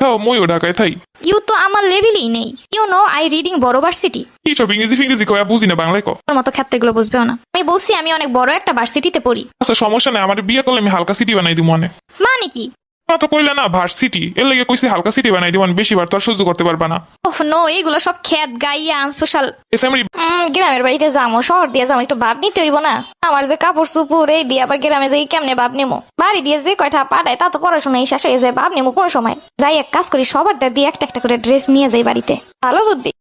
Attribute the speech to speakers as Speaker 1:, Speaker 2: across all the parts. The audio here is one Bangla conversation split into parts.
Speaker 1: থাও মইও ঢাকায় থাই।
Speaker 2: ইউ তো আমার লেভেলই নেই। ইউ নো আই রিডিং বড় ভার্সিটি।
Speaker 1: কি সব ইংরেজি ফিংরেজি কয়া বুঝি না, বাংলায় ক।
Speaker 2: তোর মতো ক্ষেত্রে এগুলো বুঝবেও না। আমি বলছি আমি অনেক বড় একটা ভার্সিটিতে পড়ি।
Speaker 1: আচ্ছা সমস্যা নেই, আমার বিয়ে করলে আমি হালকা সিটি বানাই দিব মনে।
Speaker 2: মানে কি?
Speaker 1: তো কইলে না ভার্সিটি, এর লেগে কইছি হালকা সিটি বানাই দিব, বেশি বার তো আর সহ্য করতে পারবা না।
Speaker 2: ওহ নো, এগুলো সব খ্যাত গাইয়া আনসোশাল।
Speaker 1: এসএমরি
Speaker 2: গ্রামের বাড়িতে যাবো, শহর দিয়ে যাবো, একটু ভাব নিতে হইব না? আমার যে কাপড় চুপুর এই দিয়ে আবার গ্রামে যাই কেমনে ভাব নেবো? বাড়ি দিয়ে যে কয়টা পাঠায় তা তো পড়াশোনায় শেষ হয়ে যায়, ভাব নেবো কোনো সময়? যাই এক কাজ করি, সবার দিয়ে একটা একটা করে ড্রেস নিয়ে যাই বাড়িতে। ভালো বুদ্ধি।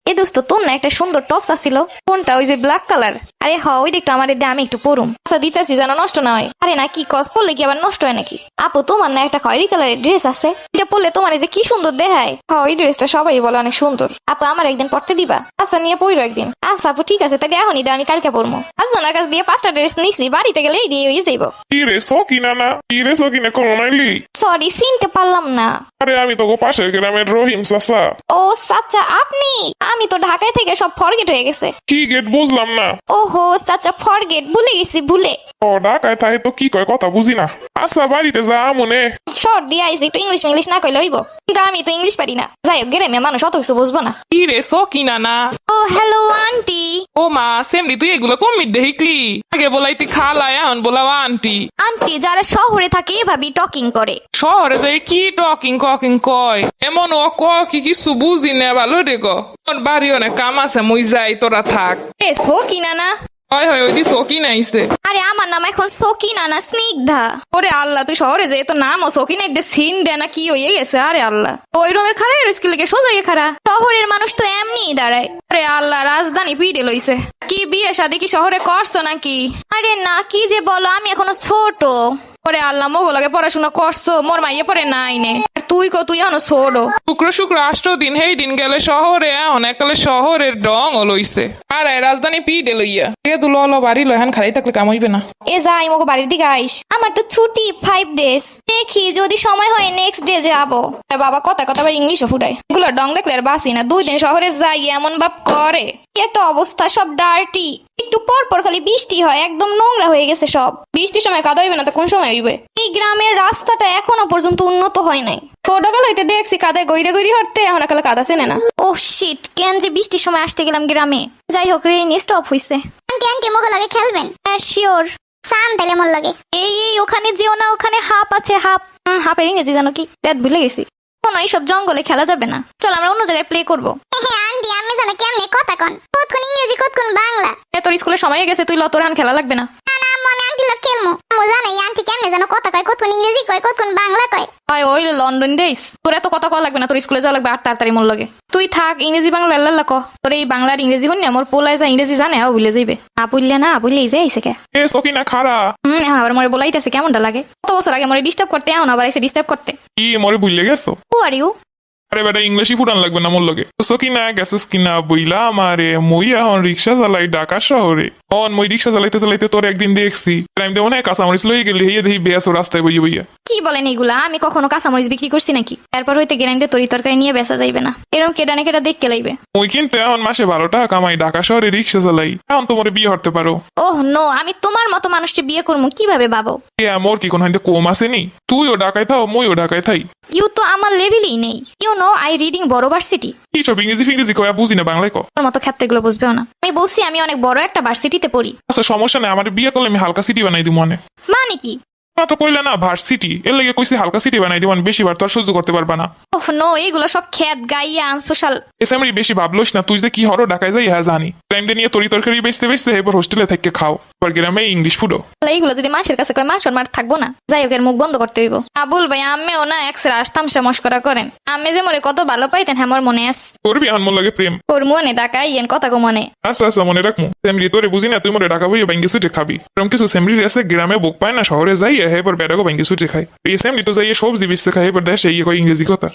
Speaker 2: এ দোস্ত, তোর না একটা সুন্দর টপস আছিল, কোনটা? ওই যে ব্ল্যাক কালার? আরে হ, ওই একটু আমার দিয়ে আমি একটু পরুম। আচ্ছা দিতেছি, যেন নষ্ট না হয়। আরে না, কি কস পরলে কি আবার নষ্ট হয় নাকি? আপু তোমার না একটা খয়েরি কালারের ড্রেস আছে, এটা পরলে তোমার যে কি সুন্দর দেখায়। হ, ওই ড্রেসটা সবাই বলে অনেক সুন্দর। আপু আমার একদিন পরতে দিবা? আচ্ছা নিয়ে পইরো একদিন। আচ্ছা আপু ঠিক আছে, তাহলে এখনই দাও, আমি কালকে পরবো। আজনার কাছ দিয়ে 5টা ড্রেস নিছি, বাড়িতে গেলে এই দিয়ে হয়ে যাইব।
Speaker 1: কি রে সকিনা না, কি রে সকিনা কোন নাইলি?
Speaker 2: সরি, চিনতে পারলাম না।
Speaker 1: আরে আমি তো পাশের গ্রামের রহিম চাচা।
Speaker 2: ও চাচা আপনি? আমি তো ঢাকায় থেকে সব ফরগেট হয়ে গেছে।
Speaker 1: কি গেট বুঝলাম না।
Speaker 2: ওহো চাচা, ফরগেট, ভুলে গেছি, ভুলে।
Speaker 1: ও ঢাকায় থাকে তো কি কয় কথা বুঝি না। আচ্ছা বাড়িতে যা মনে।
Speaker 2: শর্ট দিয়ে আইসি, একটু ইংলিশ ইংলিশ না কইলে হইব, কিন্তু আমি তো ইংলিশ পারি না। যাই হোক, গ্রামে মানুষ অত কিছু বুঝবো না।
Speaker 3: কি রে সকিনা না?
Speaker 2: ও হ্যালো আন্টি।
Speaker 3: ও মা সেমরি, তুই এগুলো কমিট দেখলি? আগে বলাই তুই খালা, এখন বলাও আন্টি।
Speaker 2: আন্টি যারা শহরে থাকে এভাবেই টকিং করে।
Speaker 3: শহরে যাই কি টকিং ককিং কয়, এমন ও ক কি কিছু বুঝি না ভালো রে গো। তোর বাড়ি অনেক কাম আছে, মুই যাই, তোরা থাক।
Speaker 2: এ সকিনা না?
Speaker 3: হয় হয়, ওই দি সকিনা আইছে।
Speaker 2: আরে আমার নাম এখন সকিনা না, স্নিগ্ধা।
Speaker 3: ওরে আল্লাহ, তুই শহরে যে তোর নাম ও সকিনা একদে সিন দে না কি হয়ে গেছে? আরে আল্লাহ, ওই রমের খারাই স্কুলে সোজা গিয়ে খারা।
Speaker 2: শহরের মানুষ তো এমনিই দাঁড়ায়।
Speaker 3: আরে আল্লাহ, রাজধানী পিড়ে লইছে। কি বিয়ে শাদি কি শহরে করছো নাকি?
Speaker 2: আরে না, কি যে বলো, আমি এখনো ছোট।
Speaker 3: ওরে আল্লাহ, মোগলাকে পড়াশোনা করছো, মোর মাইয়ে পরে নাই নে। তুই তুই এখনো ছোট। শুক্র শুক্র 8 দিন, সেই দিন গেলে শহরে, এখন একালে শহরের ডং লইছে। আর রাজধানী পিড়ে লইয়া এ তুলো হলো বাড়ি লহান খারাই থাকলে কাম হইবে না।
Speaker 2: এ যাই মগো বাড়ির দিকে আইস। আমার তো ছুটি 5 ডেজ, দেখি যদি সময় হয় নেক্সট ডে যাবো।
Speaker 3: বাবা কথা কথা আবার ইংলিশও ফুটায়। এগুলো ডং দেখলে আর বাসি না, 2 দিন শহরে যাই এমন ভাব করে।
Speaker 2: কি একটা অবস্থা, সব ডার্টি। একটু পর পর খালি বৃষ্টি হয়, একদম নোংরা হয়ে গেছে সব।
Speaker 3: বৃষ্টির সময় কাদা হইবে না তো কোন সময় হইবে?
Speaker 2: এই গ্রামের রাস্তাটা এখনো পর্যন্ত উন্নত হয় নাই।
Speaker 3: ছোটবেলা হইতে দেখছি কাদায় গইরে গইরি হরতে, এখন একালে কাদা চেনে না।
Speaker 2: ও শিট, কেন যে বৃষ্টির সময় আসতে গেলাম গ্রামে। যাই হোক, রেইন স্টপ হইছে।
Speaker 4: আন্টি আন্টি মোকে লাগে খেলবেন?
Speaker 2: হ্যাঁ শিওর।
Speaker 4: সান তাইলে মোর লাগে।
Speaker 2: এই ওখানে যেও না, ওখানে হাপ আছে, হাপ। হাপের ইংরেজি জানো কি? দেখ ভুলে গেছি। কোনো এইসব জঙ্গলে খেলা যাবে না, চল আমরা অন্য জায়গায় প্লে করবো।
Speaker 4: আন্টি আমি জানো কেমনে কথা কন, কতক্ষণ ইংরেজি কতক্ষণ বাংলা।
Speaker 3: তোর স্কুলে সময় হয়ে গেছে, তুই লতরান খেলা লাগবে না।
Speaker 4: না না আম্মু, আমি আন্টি লোক খেলমু। আম্মু জানো এই আন্টি কেমনে জানো কথা কয়, কতক্ষণ ইংরেজি কয় কতক্ষণ বাংলা কয়।
Speaker 3: হয় ওই লন্ডন দেশ, তোর এত কথা কওয়া লাগবে না, তোর স্কুলে যাওয়া লাগবে আর তাড়াতাড়ি মোর লাগে। তুই থাক, ইংরেজি বাংলা আল্লাহ ক। তোর এই বাংলার ইংরেজি হন না, মোর পোলায় যা ইংরেজি জানে ও ভুলে যাইবে।
Speaker 2: বুঝলে না, বুঝলেই যে আইসে কে।
Speaker 1: এ সকিনা খারা।
Speaker 3: এখন আবার মরে বলাইতেছে, কেমনটা লাগে? কত বছর আগে মরে ডিস্টার্ব করতে, এখন আবার এসে ডিস্টার্ব করতে।
Speaker 1: কি মরে ভুলে গেছো?
Speaker 2: হু আর ইউ?
Speaker 1: আরে বেটা ইংলিশই ফুটান লাগবে না মোর লগে। সকিনা গেছিস কিনা বইলা আমারে, মই এখন রিক্সা চালাই ঢাকা শহরে। মই রিক্সা চালাইতে চালাইতে তোর একদিন দেখছি, টাইম দেবো না, কাঁচামরিচ লইয়ে গেলি, হেয়ে দেখি বেয়াস রাস্তায় বইয়ে বইয়া।
Speaker 2: কি বলেন এগুলা? আমি কখনো কাঁচামরিচ বিক্রি করছি নাকি? এরপর হইতে গ্রাইন্ডে তরি তরকারি নিয়ে বেচা যাইবে না, এরকম কেডা না কেডা দেখতে লাইবে।
Speaker 1: মই কিন্তু এখন মাসে 12 টাকা কামাই, ঢাকা শহরে রিক্সা চালাই। এখন তোমার বিয়ে হতে পারো।
Speaker 2: ওহ নো, আমি তোমার মতো মানুষকে বিয়ে করবো কিভাবে ভাবো?
Speaker 1: মোর কি কোন হাইতে কম আসেনি? তুইও ঢাকায় থাও মইও ঢাকায় থাই।
Speaker 2: ইউ তো আমার লেভেলই নেই। ইউ নো আই রিডিং বড় ভার্সিটি।
Speaker 1: কি সব ইংরেজি ফিংরেজি কয়া বুঝি না, বাংলায় ক।
Speaker 2: তোর মতো ক্ষেত্রে এগুলো বুঝবেও না। আমি বলছি আমি অনেক বড় একটা ভার্সিটিতে পড়ি।
Speaker 1: আচ্ছা সমস্যা নেই, আমার বিয়ে করলে আমি হালকা সিটি বানাই দিব মনে।
Speaker 2: মানে কি?
Speaker 1: তো কইলে না ভার্সিটি, এর লেগে কইছি হালকা সিটি বানাই দিব, বেশি বার তো আর সহ্য করতে পারবা না।
Speaker 2: ওহ নো, এগুলো সব খ্যাত গাইয়া আনসোশাল।
Speaker 1: এসএমরি বেশি ভাবলোস না, তুই যে কি হরো ঢাকায় যাই হ্যাঁ জানি। টাইম দিয়ে নিয়ে তরি তরকারি বেচতে বেচতে এবার হোস্টেলে থেকে খাও, এবার গ্রামে ইংলিশ ফুডো।
Speaker 2: এইগুলো যদি মানুষের কাছে কয়, মানুষ মার থাকবো না। যাই হোক, এর মুখ বন্ধ করতে হইব। আবুল ভাই আম্মেও না একসের আসতাম সে মস্করা করেন। আম্মে যে মরে কত ভালো পাইতেন, হ্যাঁ মোর মনে আস।
Speaker 1: করবি এখন মোর লাগে প্রেম?
Speaker 2: ওর মনে ডাকাই ইয়েন কথা কো মনে।
Speaker 1: আচ্ছা আচ্ছা মনে রাখবো। সেমরি তোরে বুঝি না, তুই মোরে ঢাকা বইয়ে ব্যাঙ্গি সুটে খাবি। এরকম কিছু সেমরি আছে গ্রামে বুক পায় না, শহরে যাই এবার বেড়াগো ব্যাঙ্গি সুটে খাই। এই সেমরি তো যাই সবজি বেচতে খাই, এবার দেশে ইয়ে কয় ইংরেজি কথা।